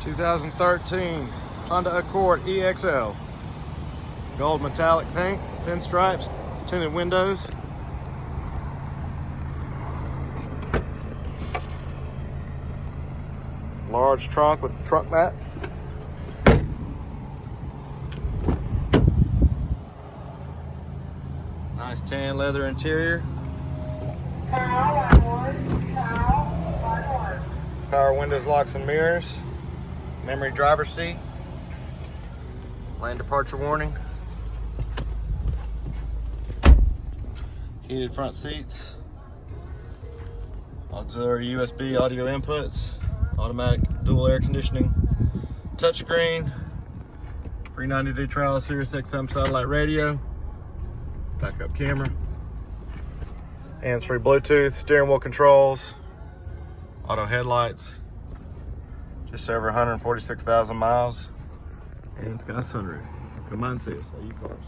2013 Honda Accord EXL. Gold metallic paint, pinstripes, tinted windows. Large trunk with trunk mat. Nice tan leather interior. Power windows, locks and mirrors. Memory driver's seat. Lane departure warning. Heated front seats. Auxiliary USB audio inputs. Automatic dual air conditioning. Touchscreen. Free 90-day trial of Sirius XM satellite radio. Backup camera. Hands-free Bluetooth. Steering wheel controls. Auto headlights. Just over 146,000 miles. And it's got a sunroof. Come on and see us at U-Cars.